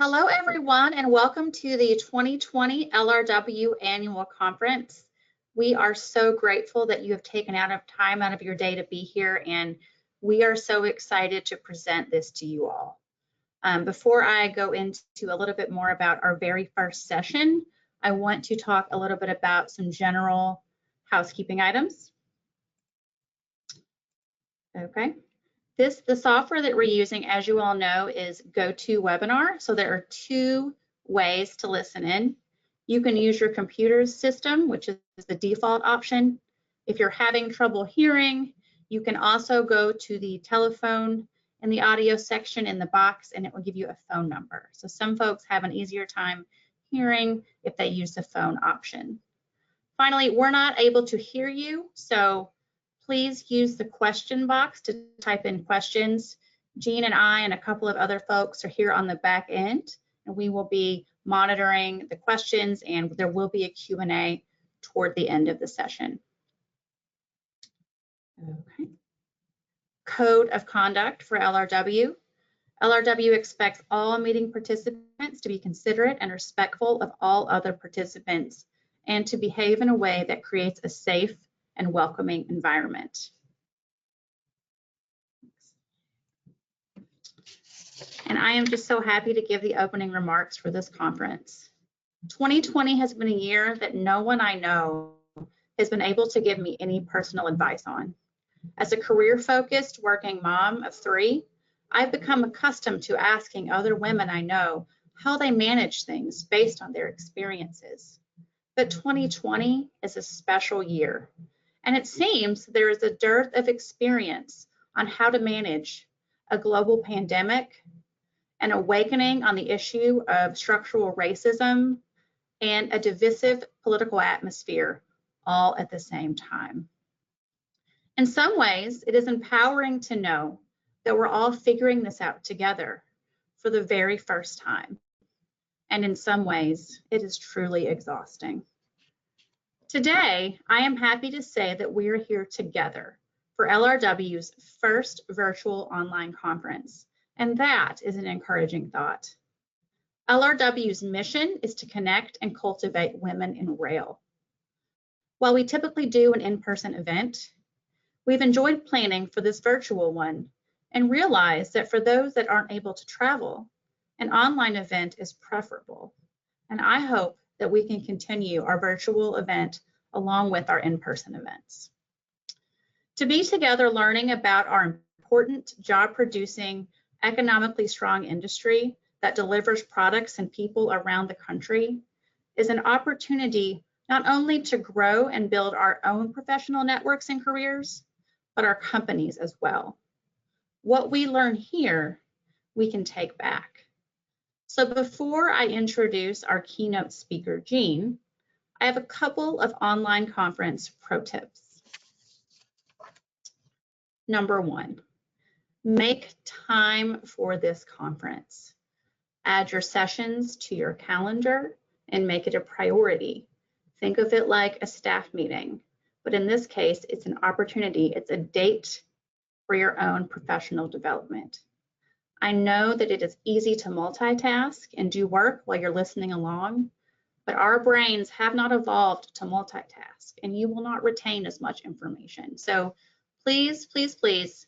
Hello, everyone, and welcome to the 2020 LRW Annual Conference. We are so grateful that you have taken time out of your day to be here, and we are so excited to present this to you all. Before I go into a little bit more about our very first session, I want to talk a little bit about some general housekeeping items. Okay. The software that we're using, as you all know, is GoToWebinar. So there are two ways to listen in. You can use your computer's system, which is the default option. If you're having trouble hearing, you can also go to the telephone in the audio section in the box, and it will give you a phone number. So some folks have an easier time hearing if they use the phone option. Finally, we're not able to hear you, so please use the question box to type in questions. Jean and I and a couple of other folks are here on the back end, and we will be monitoring the questions, and there will be a Q&A toward the end of the session. Okay. Code of conduct for LRW. LRW expects all meeting participants to be considerate and respectful of all other participants and to behave in a way that creates a safe and welcoming environment. And I am just so happy to give the opening remarks for this conference. 2020 has been a year that no one I know has been able to give me any personal advice on. As a career-focused working mom of 3, I've become accustomed to asking other women I know how they manage things based on their experiences. But 2020 is a special year. And it seems there is a dearth of experience on how to manage a global pandemic, an awakening on the issue of structural racism, and a divisive political atmosphere all at the same time. In some ways, it is empowering to know that we're all figuring this out together for the very first time. And in some ways, it is truly exhausting. Today, I am happy to say that we are here together for LRW's first virtual online conference, and that is an encouraging thought. LRW's mission is to connect and cultivate women in rail. While we typically do an in-person event, we've enjoyed planning for this virtual one and realized that for those that aren't able to travel, an online event is preferable. And I hope that we can continue our virtual event along with our in-person events. To be together learning about our important job-producing, economically strong industry that delivers products and people around the country is an opportunity not only to grow and build our own professional networks and careers, but our companies as well. What we learn here, we can take back. So before I introduce our keynote speaker, Jean, I have a couple of online conference pro tips. Number 1, make time for this conference. Add your sessions to your calendar and make it a priority. Think of it like a staff meeting, but in this case, it's an opportunity, it's a date for your own professional development. I know that it is easy to multitask and do work while you're listening along, but our brains have not evolved to multitask, and you will not retain as much information. So please, please, please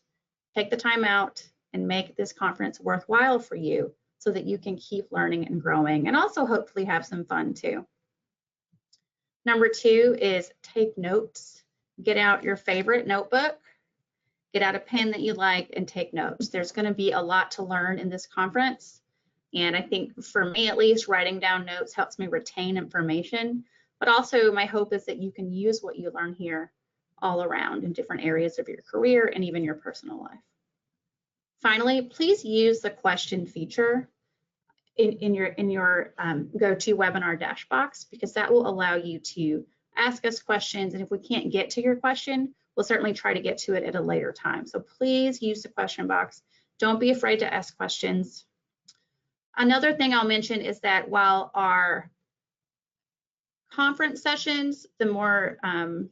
take the time out and make this conference worthwhile for you so that you can keep learning and growing and also hopefully have some fun too. Number 2 is take notes. Get out your favorite notebook. Get out a pen that you like and take notes. There's going to be a lot to learn in this conference. And I think for me, at least, writing down notes helps me retain information. But also my hope is that you can use what you learn here all around in different areas of your career and even your personal life. Finally, please use the question feature in your GoToWebinar dash box, because that will allow you to ask us questions. And if we can't get to your question, we'll certainly try to get to it at a later time. So please use the question box. Don't be afraid to ask questions. Another thing I'll mention is that while our conference sessions, the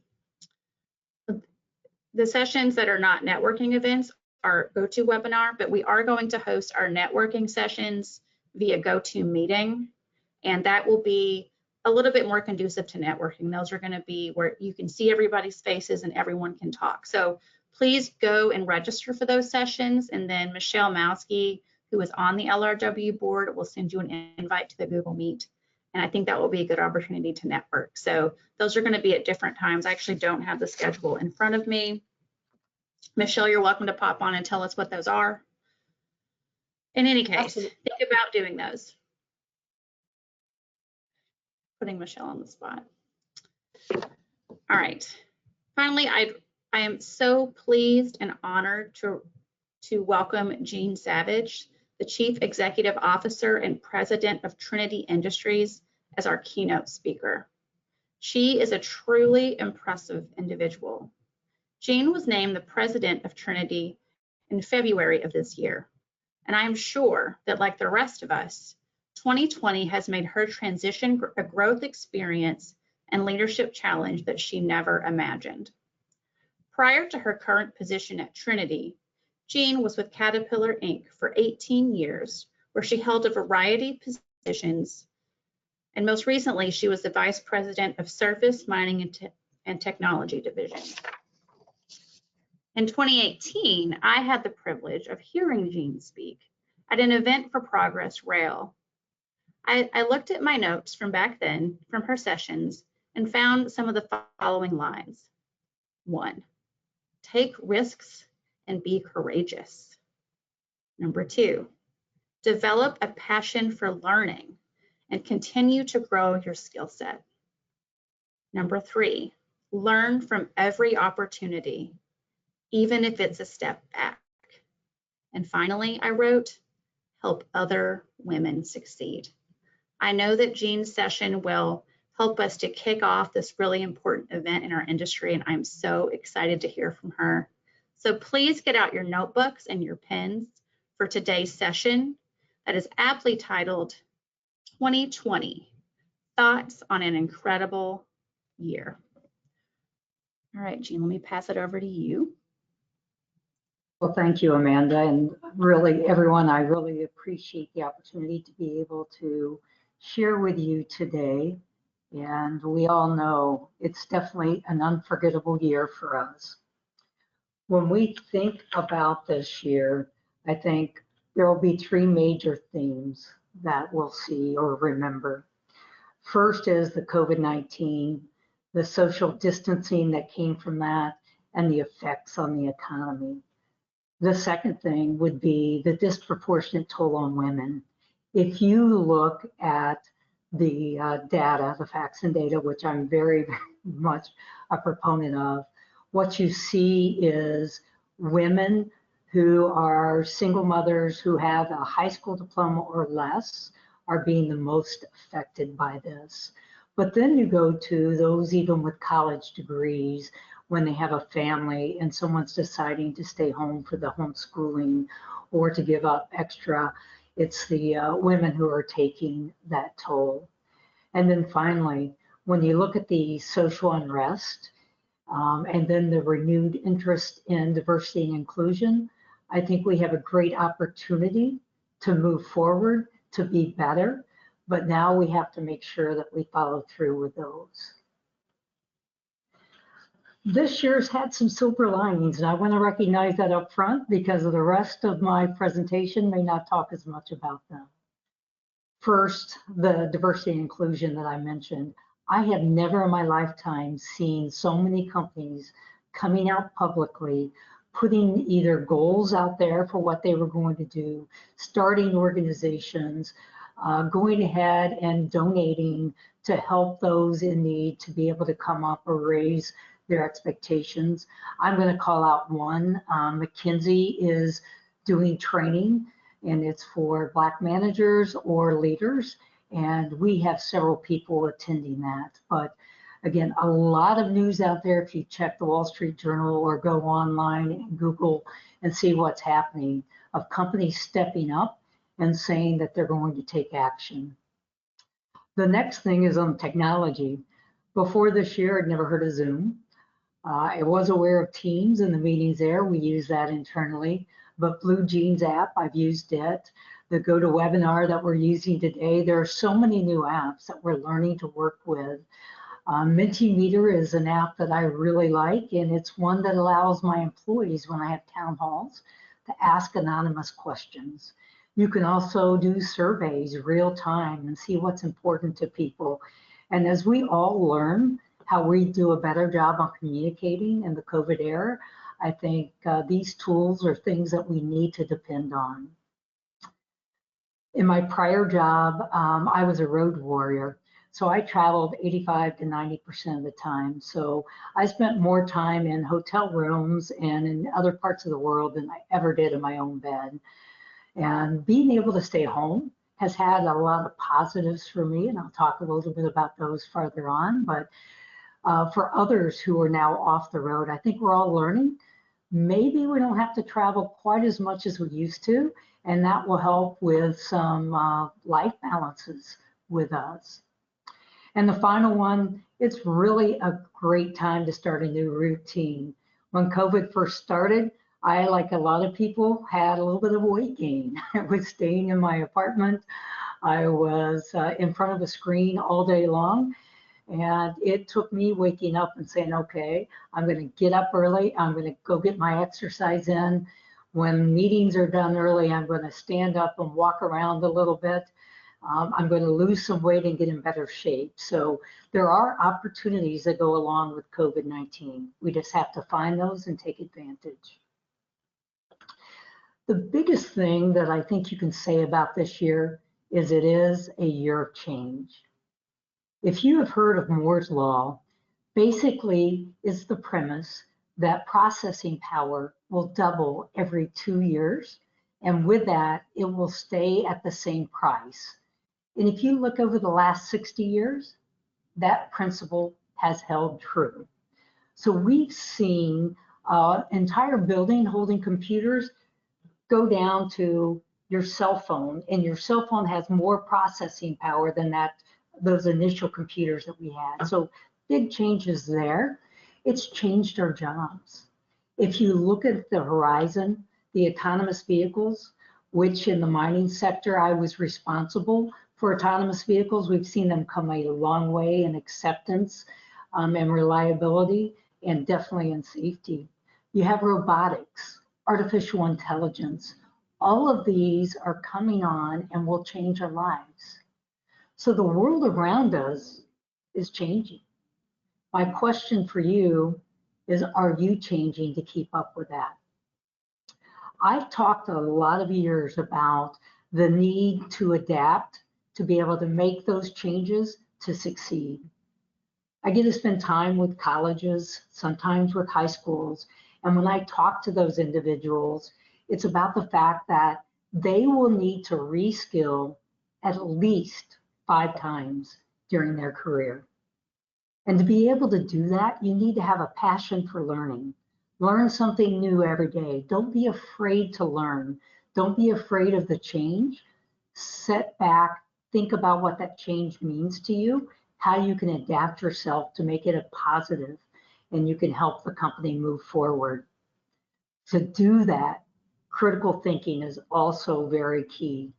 sessions that are not networking events are GoToWebinar, but we are going to host our networking sessions via GoToMeeting, and that will be a little bit more conducive to networking. Those are going to be where you can see everybody's faces and everyone can talk. So please go and register for those sessions, and then Michelle Mowski, who is on the LRW board, will send you an invite to the Google Meet. And I think that will be a good opportunity to network. So those are going to be at different times. I actually don't have the schedule in front of me. Michelle, you're welcome to pop on and tell us what those are. In any case, Absolutely. think about doing those. Putting Michelle on the spot. All right. Finally, I am so pleased and honored to welcome Jean Savage, the Chief Executive Officer and President of Trinity Industries, as our keynote speaker. She is a truly impressive individual. Jean was named the President of Trinity in February of this year, and I am sure that, like the rest of us, 2020 has made her transition a growth experience and leadership challenge that she never imagined. Prior to her current position at Trinity, Jean was with Caterpillar Inc. for 18 years, where she held a variety of positions, and most recently, she was the Vice President of Surface Mining and Technology Division. In 2018, I had the privilege of hearing Jean speak at an event for Progress Rail. I looked at my notes from back then, from her sessions, and found some of the following lines. 1, take risks and be courageous. 2, develop a passion for learning and continue to grow your skill set. 3, learn from every opportunity, even if it's a step back. And finally, I wrote, help other women succeed. I know that Jean's session will help us to kick off this really important event in our industry, and I'm so excited to hear from her. So please get out your notebooks and your pens for today's session that is aptly titled 2020, Thoughts on an Incredible Year. All right, Jean, let me pass it over to you. Well, thank you, Amanda, and really everyone, I really appreciate the opportunity to be able to share with you today. And we all know it's definitely an unforgettable year for us. When we think about this year, I think there will be 3 major themes that we'll see or remember. First is the COVID-19, the social distancing that came from that, and the effects on the economy. The second thing would be the disproportionate toll on women. If you look at the data, the facts and data, which I'm very, very much a proponent of, what you see is women who are single mothers who have a high school diploma or less are being the most affected by this. But then you go to those even with college degrees, when they have a family and someone's deciding to stay home for the homeschooling or to give up extra, it's the women who are taking that toll. And then finally, when you look at the social unrest and then the renewed interest in diversity and inclusion, I think we have a great opportunity to move forward, to be better, but now we have to make sure that we follow through with those. This year's had some silver linings, and I want to recognize that up front because the rest of my presentation may not talk as much about them. First, the diversity and inclusion that I mentioned. I have never in my lifetime seen so many companies coming out publicly, putting either goals out there for what they were going to do, starting organizations, going ahead and donating to help those in need to be able to come up or raise their expectations. I'm going to call out one. McKinsey is doing training, and it's for Black managers or leaders, and we have several people attending that. But again, a lot of news out there if you check the Wall Street Journal or go online and Google and see what's happening of companies stepping up and saying that they're going to take action. The next thing is on technology. Before this year, I'd never heard of Zoom. I was aware of Teams and the meetings there. We use that internally. But Blue Jeans app, I've used it. the GoToWebinar that we're using today. There are so many new apps that we're learning to work with. Mentimeter is an app that I really like, and it's one that allows my employees, when I have town halls, to ask anonymous questions. You can also do surveys real time and see what's important to people. And as we all learn how we do a better job on communicating in the COVID era, I think these tools are things that we need to depend on. In my prior job, I was a road warrior. So I traveled 85 to 90% of the time. So I spent more time in hotel rooms and in other parts of the world than I ever did in my own bed. And being able to stay home has had a lot of positives for me, and I'll talk a little bit about those farther on. But for others who are now off the road, I think we're all learning. Maybe we don't have to travel quite as much as we used to, and that will help with some life balances with us. And the final one, it's really a great time to start a new routine. When COVID first started, I, like a lot of people, had a little bit of weight gain. I was staying in my apartment. I was in front of a screen all day long. And it took me waking up and saying, okay, I'm going to get up early. I'm going to go get my exercise in. When meetings are done early, I'm going to stand up and walk around a little bit. I'm going to lose some weight and get in better shape. So there are opportunities that go along with COVID-19. We just have to find those and take advantage. The biggest thing that I think you can say about this year is it is a year of change. If you have heard of Moore's Law, basically it's the premise that processing power will double every 2 years. And with that, it will stay at the same price. And if you look over the last 60 years, that principle has held true. So we've seen entire building holding computers go down to your cell phone, and your cell phone has more processing power than those initial computers that we had. So big changes there. It's changed our jobs. If you look at the horizon, the autonomous vehicles, which in the mining sector, I was responsible for autonomous vehicles. We've seen them come a long way in acceptance and reliability, and definitely in safety. You have robotics, artificial intelligence. All of these are coming on and will change our lives. So the world around us is changing. My question for you is, are you changing to keep up with that? I've talked a lot of years about the need to adapt, to be able to make those changes to succeed. I get to spend time with colleges, sometimes with high schools, and when I talk to those individuals, it's about the fact that they will need to reskill at least 5 times during their career. And to be able to do that, you need to have a passion for learning. Learn something new every day. Don't be afraid to learn. Don't be afraid of the change. Sit back, think about what that change means to you, how you can adapt yourself to make it a positive, and you can help the company move forward. To do that, critical thinking is also very key.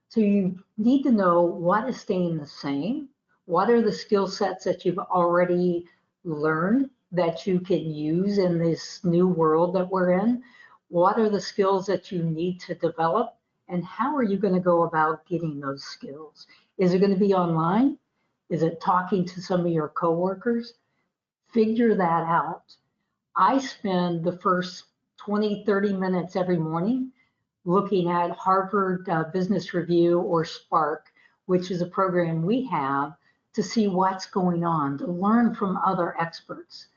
So you need to know what is staying the same. What are the skill sets that you've already learned that you can use in this new world that we're in? What are the skills that you need to develop? And how are you going to go about getting those skills? Is it going to be online? Is it talking to some of your coworkers? Figure that out. I spend the first 20, 30 minutes every morning looking at Harvard Business Review, or Spark, which is a program we have to see what's going on, to learn from other experts.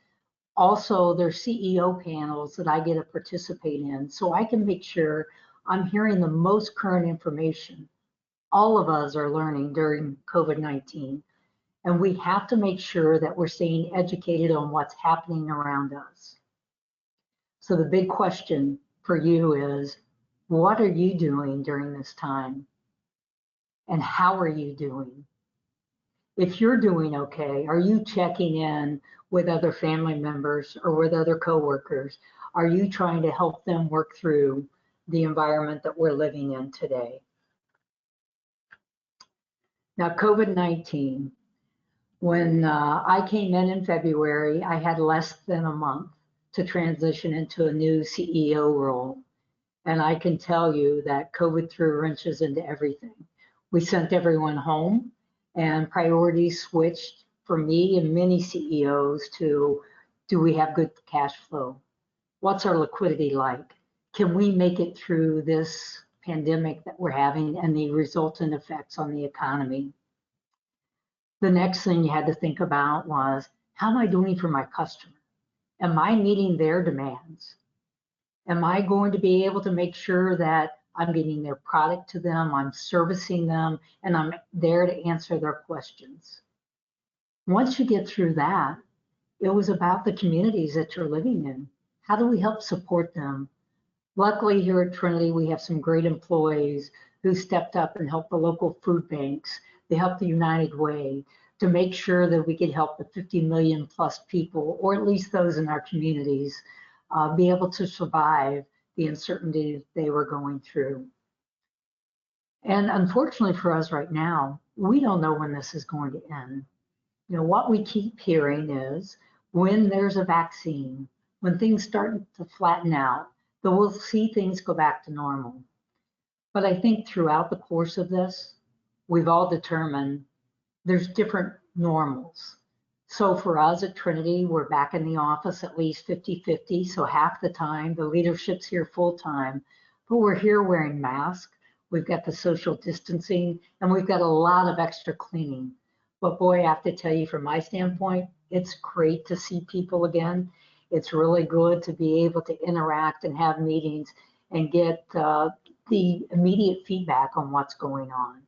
Also, there's CEO panels that I get to participate in, so I can make sure I'm hearing the most current information. All of us are learning during COVID-19, and we have to make sure that we're staying educated on what's happening around us. So the big question for you is, what are you doing during this time? And how are you doing? If you're doing okay, are you checking in with other family members or with other coworkers? Are you trying to help them work through the environment that we're living in today? Now, COVID-19, when I came in February, I had less than a month to transition into a new CEO role. And I can tell you that COVID threw wrenches into everything. We sent everyone home, and priorities switched for me and many CEOs to, do we have good cash flow? What's our liquidity like? Can we make it through this pandemic that we're having and the resultant effects on the economy? The next thing you had to think about was, how am I doing for my customer? Am I meeting their demands? Am I going to be able to make sure that I'm getting their product to them, I'm servicing them, and I'm there to answer their questions? Once you get through that, it was about the communities that you're living in. How do we help support them? Luckily, here at Trinity, we have some great employees who stepped up and helped the local food banks. They helped the United Way to make sure that we could help the 50 million plus people, or at least those in our communities, be able to survive the uncertainty they were going through. And unfortunately for us right now, we don't know when this is going to end. You know, what we keep hearing is when there's a vaccine, when things start to flatten out, then we'll see things go back to normal. But I think throughout the course of this, we've all determined there's different normals. So for us at Trinity, we're back in the office at least 50-50. So half the time, the leadership's here full time, but we're here wearing masks. We've got the social distancing, and we've got a lot of extra cleaning. But boy, I have to tell you, from my standpoint, it's great to see people again. It's really good to be able to interact and have meetings and get the immediate feedback on what's going on.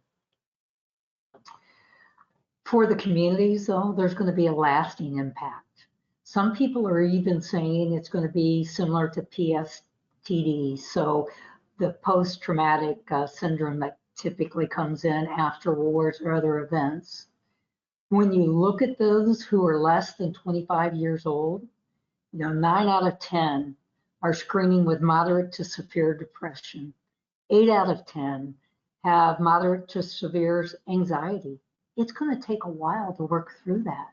For the communities, though, there's going to be a lasting impact. Some people are even saying it's going to be similar to PSTD, so the post-traumatic syndrome that typically comes in after wars or other events. When you look at those who are less than 25 years old, 9 out of 10 are screening with moderate to severe depression. 8 out of 10 have moderate to severe anxiety. It's going to take a while to work through that.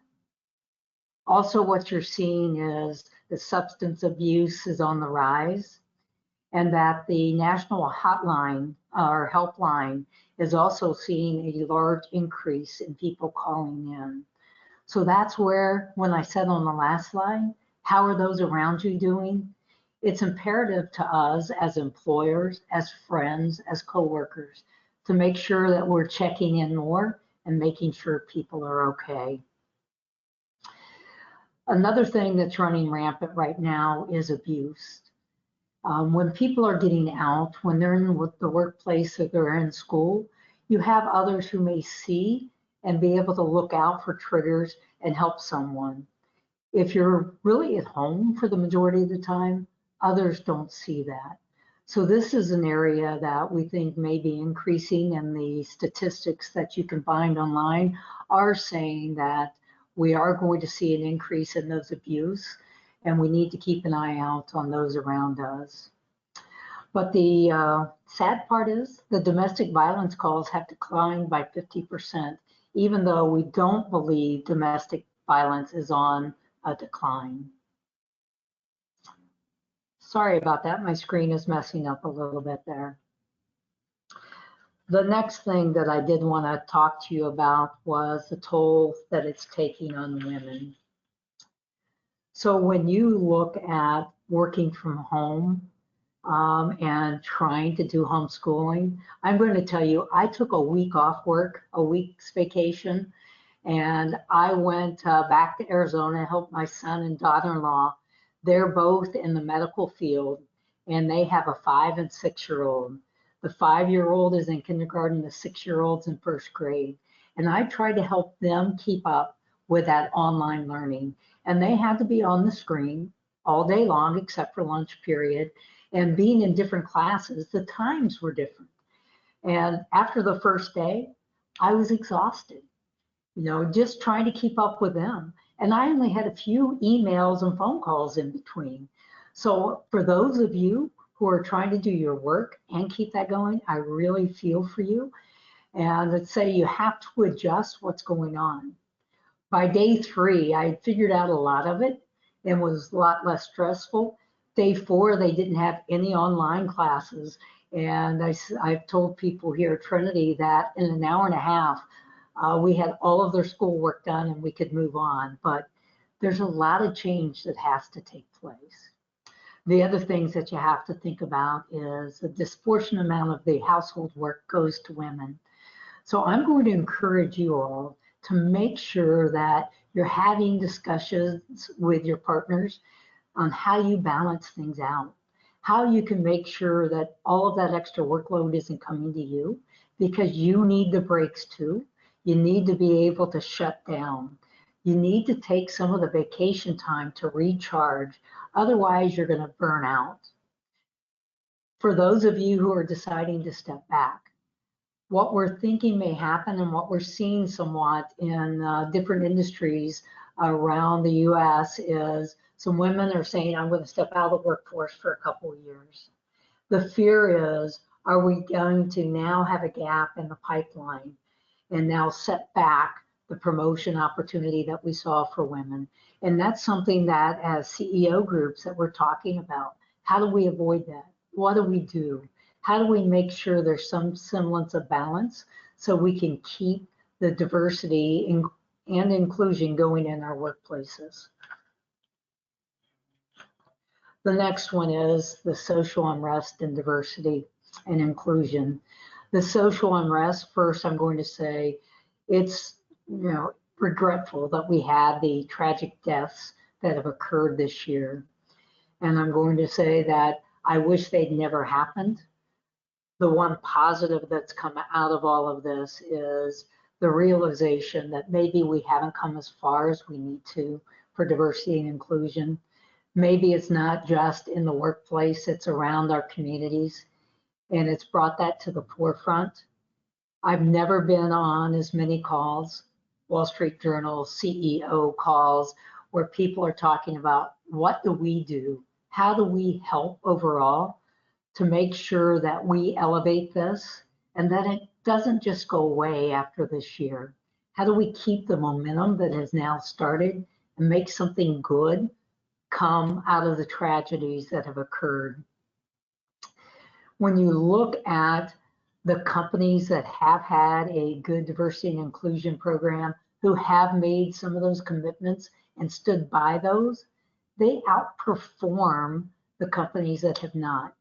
Also, what you're seeing is the substance abuse is on the rise, and that the national hotline or helpline is also seeing a large increase in people calling in. So that's where, when I said on the last slide, how are those around you doing? It's imperative to us as employers, as friends, as coworkers, to make sure that we're checking in more and making sure people are okay. Another thing that's running rampant right now is abuse. When people are getting out, when they're in the workplace or they're in school, you have others who may see and be able to look out for triggers and help someone. If you're really at home for the majority of the time, others don't see that. So this is an area that we think may be increasing, and the statistics that you can find online are saying that we are going to see an increase in those abuse, and we need to keep an eye out on those around us. But the sad part is the domestic violence calls have declined by 50%, even though we don't believe domestic violence is on a decline. Sorry about that, my screen is messing up a little bit there. The next thing that I did want to talk to you about was the toll that it's taking on women. So when you look at working from home and trying to do homeschooling, I'm going to tell you, I took a week off work, a week's vacation, and I went back to Arizona, helped my son and daughter-in-law. They're both in the medical field, and they have a 5- and 6-year-old. The 5-year-old is in kindergarten, the 6-year-old's in 1st grade. And I tried to help them keep up with that online learning. And they had to be on the screen all day long, except for lunch period. And being in different classes, the times were different. And after the first day, I was exhausted, just trying to keep up with them. And I only had a few emails and phone calls in between. So for those of you who are trying to do your work and keep that going, I really feel for you. And let's say you have to adjust what's going on. By day 3, I had figured out a lot of it and was a lot less stressful. Day 4, they didn't have any online classes. And I've told people here at Trinity that in an hour and a half, we had all of their schoolwork done and we could move on. But there's a lot of change that has to take place. The other things that you have to think about is a disproportionate amount of the household work goes to women. So I'm going to encourage you all to make sure that you're having discussions with your partners on how you balance things out, how you can make sure that all of that extra workload isn't coming to you, because you need the breaks too. You need to be able to shut down. You need to take some of the vacation time to recharge. Otherwise, you're going to burn out. For those of you who are deciding to step back, what we're thinking may happen and what we're seeing somewhat in different industries around the US is some women are saying, I'm going to step out of the workforce for a couple of years. The fear is, are we going to now have a gap in the pipeline and now set back the promotion opportunity that we saw for women? And that's something that as CEO groups that we're talking about, how do we avoid that? What do we do? How do we make sure there's some semblance of balance so we can keep the diversity and inclusion going in our workplaces? The next one is the social unrest and diversity and inclusion. The social unrest, first I'm going to say it's regretful that we had the tragic deaths that have occurred this year. And I'm going to say that I wish they'd never happened. The one positive that's come out of all of this is the realization that maybe we haven't come as far as we need to for diversity and inclusion. Maybe it's not just in the workplace, it's around our communities, and it's brought that to the forefront. I've never been on as many calls, Wall Street Journal, CEO calls, where people are talking about what do we do? How do we help overall to make sure that we elevate this and that it doesn't just go away after this year? How do we keep the momentum that has now started and make something good come out of the tragedies that have occurred? When you look at the companies that have had a good diversity and inclusion program, who have made some of those commitments and stood by those, they outperform the companies that have not.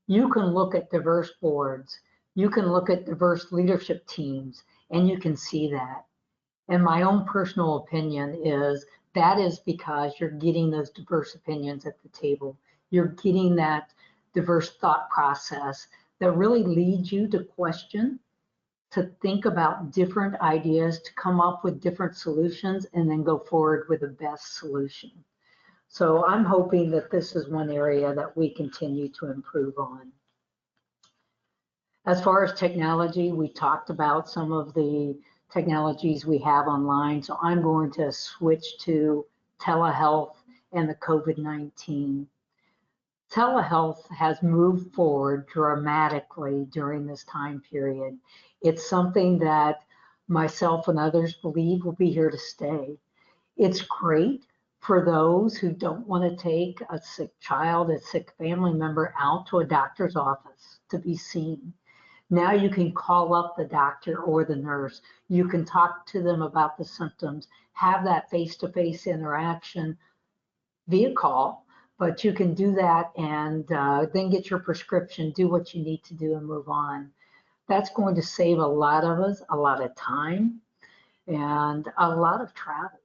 You can look at diverse boards, you can look at diverse leadership teams, and you can see that. And my own personal opinion is that is because you're getting those diverse opinions at the table. You're getting that diverse thought process that really leads you to question, to think about different ideas, to come up with different solutions, and then go forward with the best solution. So I'm hoping that this is one area that we continue to improve on. As far as technology, we talked about some of the technologies we have online. So I'm going to switch to telehealth and the COVID-19. Telehealth has moved forward dramatically during this time period. It's something that myself and others believe will be here to stay. It's great for those who don't want to take a sick child, a sick family member out to a doctor's office to be seen. Now you can call up the doctor or the nurse. You can talk to them about the symptoms, have that face-to-face interaction via call, but you can do that and then get your prescription, do what you need to do and move on. That's going to save a lot of us a lot of time and a lot of travel.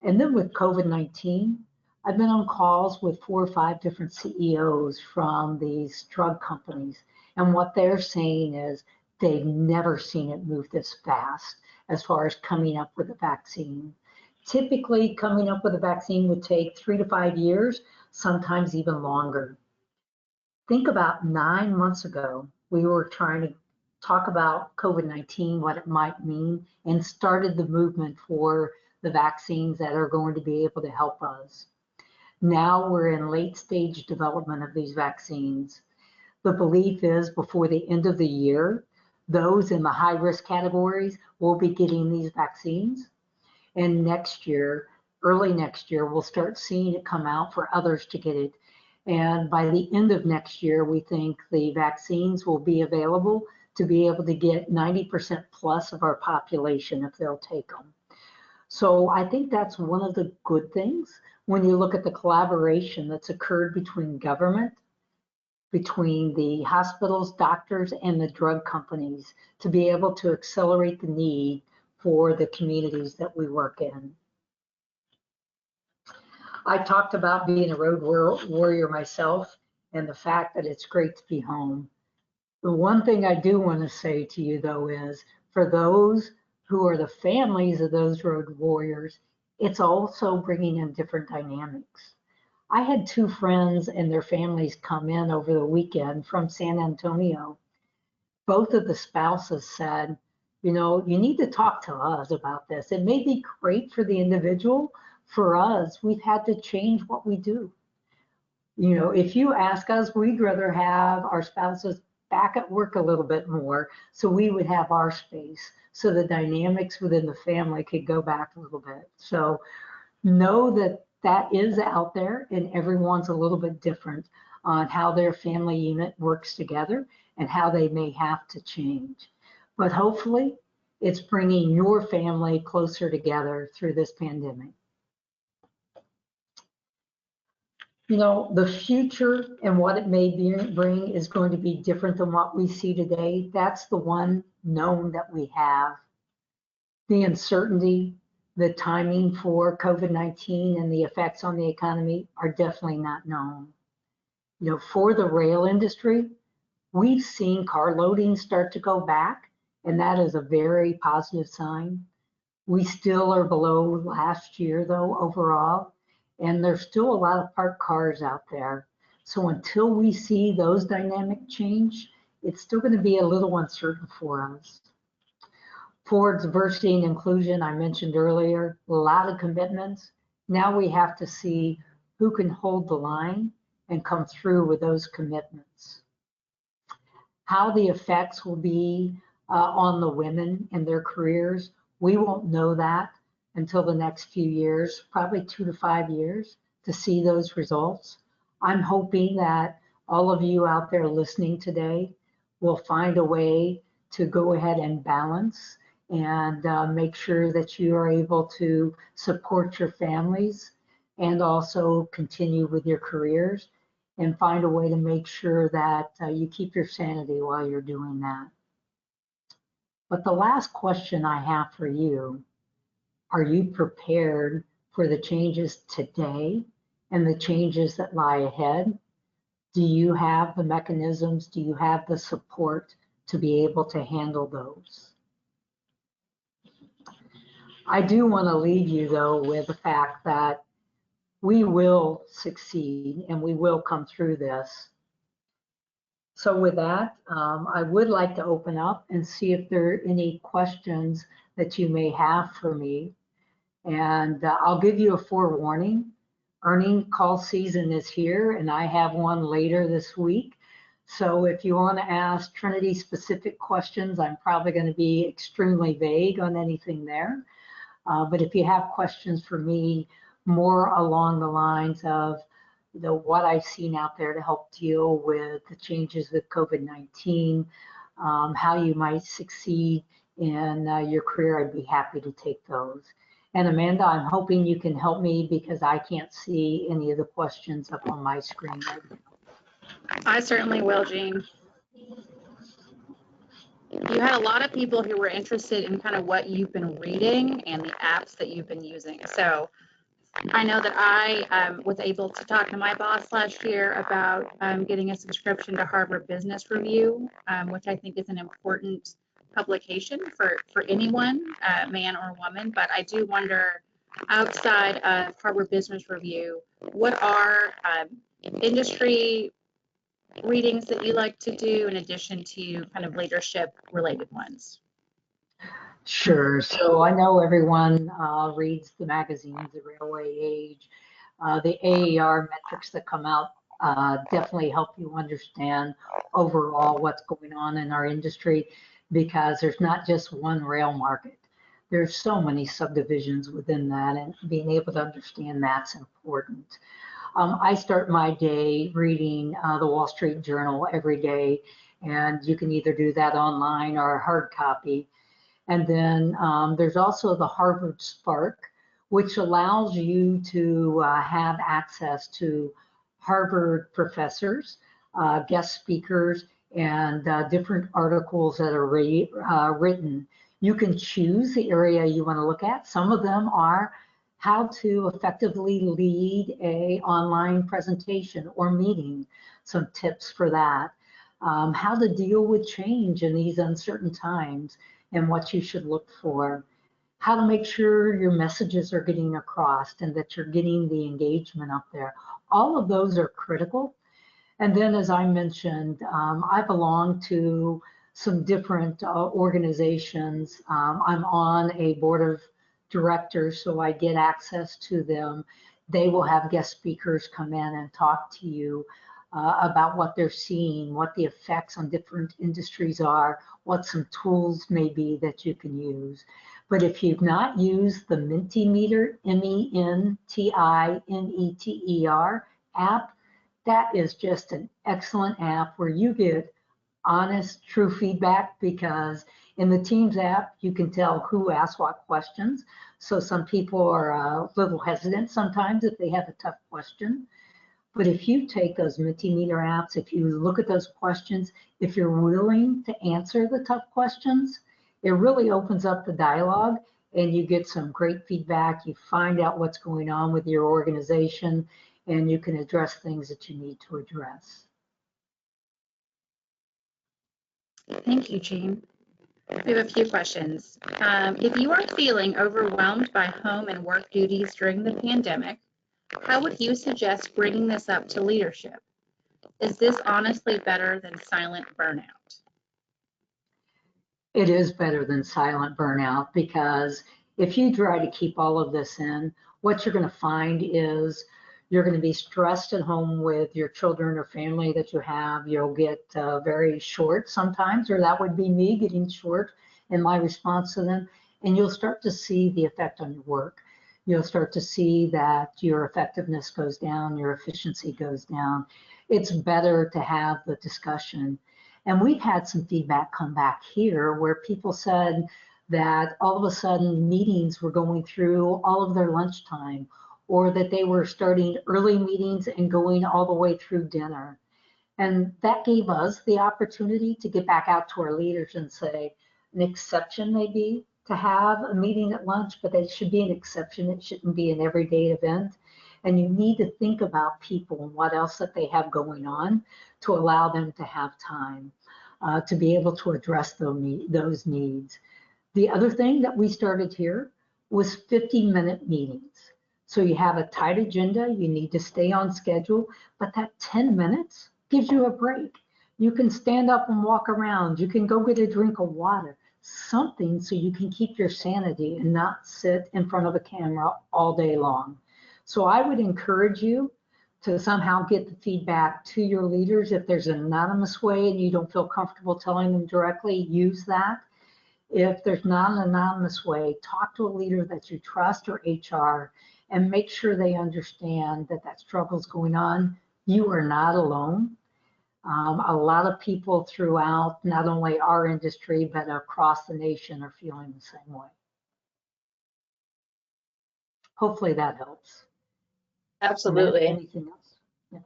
And then with COVID-19, I've been on calls with 4 or 5 different CEOs from these drug companies. And what they're saying is they've never seen it move this fast as far as coming up with a vaccine. Typically, coming up with a vaccine would take 3 to 5 years, sometimes even longer. Think about 9 months ago, we were trying to talk about COVID-19, what it might mean, and started the movement for the vaccines that are going to be able to help us. Now we're in late stage development of these vaccines. The belief is before the end of the year, those in the high-risk categories will be getting these vaccines. And next year, early next year, we'll start seeing it come out for others to get it. And by the end of next year, we think the vaccines will be available to be able to get 90% plus of our population if they'll take them. So I think that's one of the good things when you look at the collaboration that's occurred between government, between the hospitals, doctors, and the drug companies to be able to accelerate the need for the communities that we work in. I talked about being a road warrior myself and the fact that it's great to be home. The one thing I do want to say to you, though, is for those who are the families of those road warriors, it's also bringing in different dynamics. I had two friends and their families come in over the weekend from San Antonio. Both of the spouses said, you know, you need to talk to us about this. It may be great for the individual. For us, we've had to change what we do. You know, if you ask us, we'd rather have our spouses back at work a little bit more so we would have our space so the dynamics within the family could go back a little bit. So know that that is out there and everyone's a little bit different on how their family unit works together and how they may have to change. But hopefully it's bringing your family closer together through this pandemic. You know, the future and what it may bring is going to be different than what we see today. That's the one known that we have. The uncertainty, the timing for COVID-19 and the effects on the economy are definitely not known. You know, for the rail industry, we've seen car loading start to go back, and that is a very positive sign. We still are below last year, though, overall, and there's still a lot of parked cars out there. So until we see those dynamic change, it's still going to be a little uncertain for us. For diversity and inclusion, I mentioned earlier, a lot of commitments. Now we have to see who can hold the line and come through with those commitments. How the effects will be on the women and their careers, we won't know that until the next few years, probably 2 to 5 years to see those results. I'm hoping that all of you out there listening today will find a way to go ahead and balance and make sure that you are able to support your families and also continue with your careers and find a way to make sure that you keep your sanity while you're doing that. But the last question I have for you, are you prepared for the changes today and the changes that lie ahead? Do you have the mechanisms? Do you have the support to be able to handle those? I do want to leave you, though, with the fact that we will succeed and we will come through this. So with that, I would like to open up and see if there are any questions that you may have for me. And I'll give you a forewarning. Earning call season is here, and I have one later this week. So if you want to ask Trinity specific questions, I'm probably going to be extremely vague on anything there. But if you have questions for me more along the lines of what I've seen out there to help deal with the changes with COVID-19, how you might succeed in your career, I'd be happy to take those. And Amanda, I'm hoping you can help me because I can't see any of the questions up on my screen right now. I certainly will, Jean. You had a lot of people who were interested in kind of what you've been reading and the apps that you've been using. So I know that I was able to talk to my boss last year about getting a subscription to Harvard Business Review, which I think is an important publication for anyone, man or woman. But I do wonder, outside of Harvard Business Review, what are industry readings that you like to do in addition to kind of leadership related ones? Sure. So I know everyone reads the magazines, the Railway Age, the AER metrics that come out definitely help you understand overall what's going on in our industry. because there's not just one rail market. There's so many subdivisions within that, and being able to understand that's important. I start my day reading the Wall Street Journal every day, and you can either do that online or a hard copy. And then there's also the Harvard Spark, which allows you to have access to Harvard professors, guest speakers, and different articles that are written. You can choose the area you want to look at. Some of them are how to effectively lead a online presentation or meeting, some tips for that. How to deal with change in these uncertain times and what you should look for. How to make sure your messages are getting across and that you're getting the engagement up there. All of those are critical. And then, as I mentioned, I belong to some different organizations. I'm on a board of directors, so I get access to them. They will have guest speakers come in and talk to you about what they're seeing, what the effects on different industries are, what some tools may be that you can use. But if you've not used the Mentimeter, Mentimeter app, that is just an excellent app where you get honest, true feedback, because in the Teams app, you can tell who asked what questions. So some people are a little hesitant sometimes if they have a tough question. But if you take those Mentimeter apps, if you look at those questions, if you're willing to answer the tough questions, it really opens up the dialogue and you get some great feedback. You find out what's going on with your organization and you can address things that you need to address. Thank you, Jean. We have a few questions. If you are feeling overwhelmed by home and work duties during the pandemic, how would you suggest bringing this up to leadership? Is this honestly better than silent burnout? It is better than silent burnout, because if you try to keep all of this in, what you're going to find is you're going to be stressed at home with your children or family that you have. You'll get very short sometimes, or that would be me getting short in my response to them. And you'll start to see the effect on your work. You'll start to see that your effectiveness goes down, your efficiency goes down. It's better to have the discussion. And we've had some feedback come back here where people said that all of a sudden meetings were going through all of their lunchtime, or that they were starting early meetings and going all the way through dinner. And that gave us the opportunity to get back out to our leaders and say, an exception may be to have a meeting at lunch, but it should be an exception. It shouldn't be an everyday event. And you need to think about people and what else that they have going on to allow them to have time to be able to address those needs. The other thing that we started here was 50-minute meetings. So you have a tight agenda, you need to stay on schedule, but that 10 minutes gives you a break. You can stand up and walk around, you can go get a drink of water, something so you can keep your sanity and not sit in front of a camera all day long. So I would encourage you to somehow get the feedback to your leaders. If there's an anonymous way and you don't feel comfortable telling them directly, use that. If there's not an anonymous way, talk to a leader that you trust or HR and make sure they understand that that struggle is going on. You are not alone. A lot of people throughout not only our industry, but across the nation are feeling the same way. Hopefully that helps. Absolutely. Anything else? Yeah.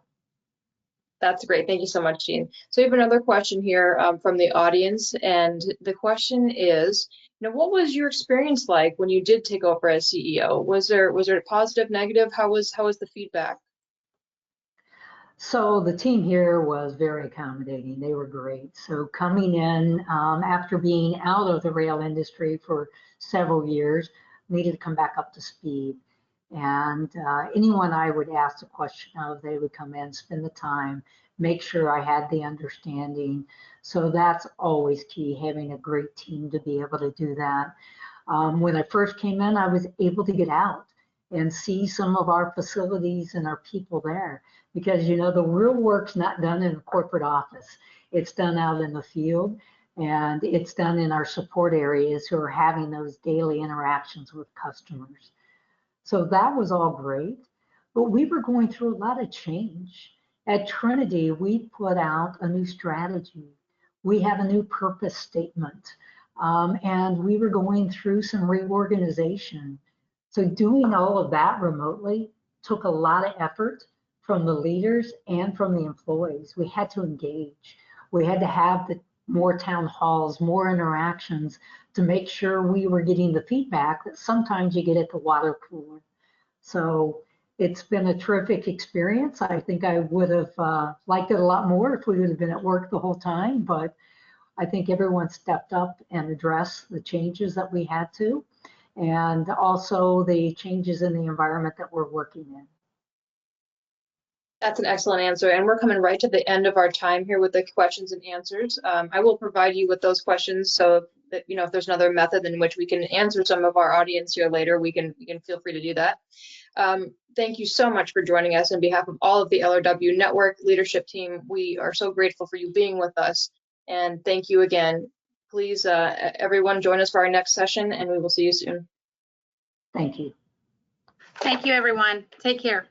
That's great. Thank you so much, Jean. So we have another question here from the audience, and the question is, what was your experience like when you did take over as CEO? Was there a positive, negative? How was the feedback? So the team here was very accommodating. They were great. So coming in after being out of the rail industry for several years, needed to come back up to speed. And anyone I would ask a question of, they would come in, spend the time, make sure I had the understanding. So that's always key, having a great team to be able to do that. When I first came in, I was able to get out and see some of our facilities and our people there, because the real work's not done in a corporate office. It's done out in the field. And it's done in our support areas who are having those daily interactions with customers. So that was all great, but we were going through a lot of change. At Trinity, we put out a new strategy. We have a new purpose statement, and we were going through some reorganization. So doing all of that remotely took a lot of effort from the leaders and from the employees. We had to engage. We had to have more town halls, more interactions to make sure we were getting the feedback that sometimes you get at the water cooler. So it's been a terrific experience. I think I would have liked it a lot more if we would have been at work the whole time, but I think everyone stepped up and addressed the changes that we had to, and also the changes in the environment that we're working in. That's an excellent answer. And we're coming right to the end of our time here with the questions and answers. I will provide you with those questions so that, if there's another method in which we can answer some of our audience here later, we can feel free to do that. Thank you so much for joining us on behalf of all of the LRW Network leadership team. We are so grateful for you being with us. And thank you again. Please, everyone, join us for our next session, and we will see you soon. Thank you. Thank you, everyone. Take care.